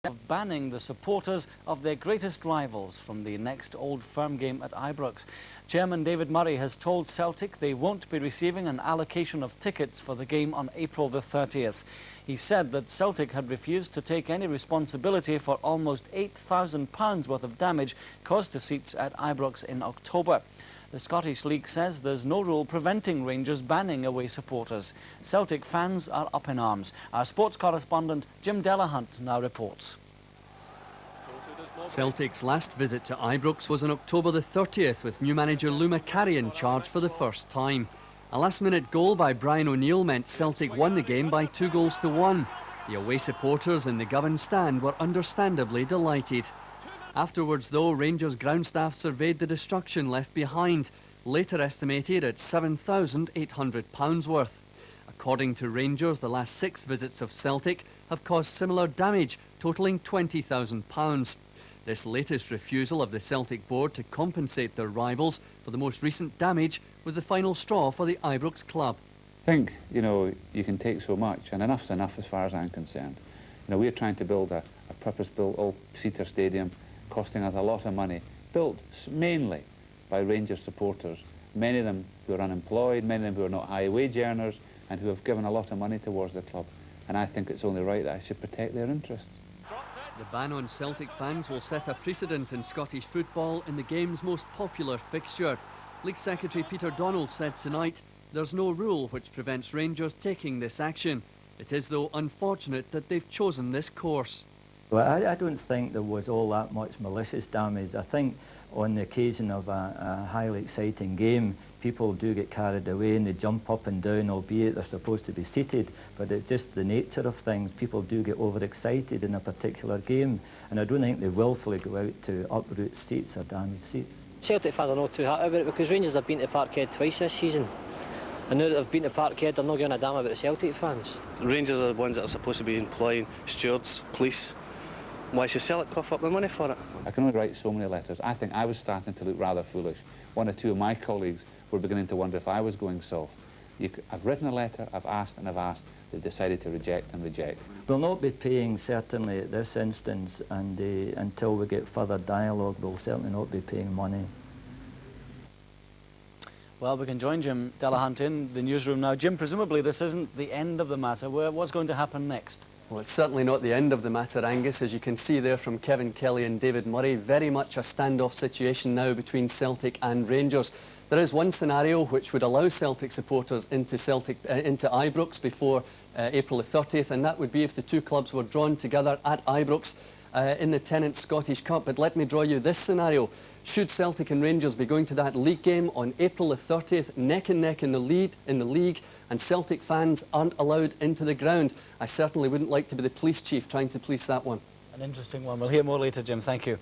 of banning the supporters of their greatest rivals from the next Old Firm game at Ibrox. Chairman David Murray has told Celtic they won't be receiving an allocation of tickets for the game on April the 30th. He said that Celtic had refused to take any responsibility for almost £8,000 worth of damage caused to seats at Ibrox in October. The Scottish League says there's no rule preventing Rangers banning away supporters. Celtic fans are up in arms. Our sports correspondent Jim Delahunt now reports. Celtic's last visit to Ibrox was on October the 30th with new manager Lou Macari in charge for the first time. A last-minute goal by Brian O'Neill meant Celtic won the game by 2-1. The away supporters in the Govan stand were understandably delighted. Afterwards, though, Rangers ground staff surveyed the destruction left behind, later estimated at £7,800 worth. According to Rangers, the last 6 visits of Celtic have caused similar damage, totalling £20,000. This latest refusal of the Celtic board to compensate their rivals for the most recent damage was the final straw for the Ibrox club. I think, you can take so much, and enough's enough as far as I'm concerned. We're trying to build a purpose-built all-seater stadium, costing us a lot of money, built mainly by Rangers supporters, many of them who are unemployed, many of them who are not high-wage earners, and who have given a lot of money towards the club. And I think it's only right that I should protect their interests. The ban on Celtic fans will set a precedent in Scottish football in the game's most popular fixture. League Secretary Peter Donald said tonight, there's no rule which prevents Rangers taking this action. It is, though, unfortunate that they've chosen this course. Well, I don't think there was all that much malicious damage. I think on the occasion of a highly exciting game, people do get carried away and they jump up and down, albeit they're supposed to be seated, but it's just the nature of things. People do get overexcited in a particular game, and I don't think they willfully go out to uproot seats or damage seats. Celtic fans are not too happy about it because Rangers have been to Parkhead twice this season. And now that they've been to Parkhead, they're not giving a damn about the Celtic fans. Rangers are the ones that are supposed to be employing stewards, police. Why should Celtic cough up the money for it? I can only write so many letters. I think I was starting to look rather foolish. One or two of my colleagues were beginning to wonder if I was going soft. I've written a letter, I've asked and I've asked. They've decided to reject and reject. We'll not be paying, certainly at this instance, and until we get further dialogue, we'll certainly not be paying money. Well, we can join Jim Delahunt in the newsroom now. Jim, presumably this isn't the end of the matter. What's going to happen next? Well, it's certainly not the end of the matter, Angus. As you can see there from Kevin Kelly and David Murray, very much a standoff situation now between Celtic and Rangers. There is one scenario which would allow Celtic supporters into Ibrox before April the 30th, and that would be if the two clubs were drawn together at Ibrox in the Tennent Scottish Cup. But let me draw you this scenario. Should Celtic and Rangers be going to that league game on April the 30th, neck and neck in the league, and Celtic fans aren't allowed into the ground, I certainly wouldn't like to be the police chief trying to police that one. An interesting one. We'll hear more later, Jim. Thank you.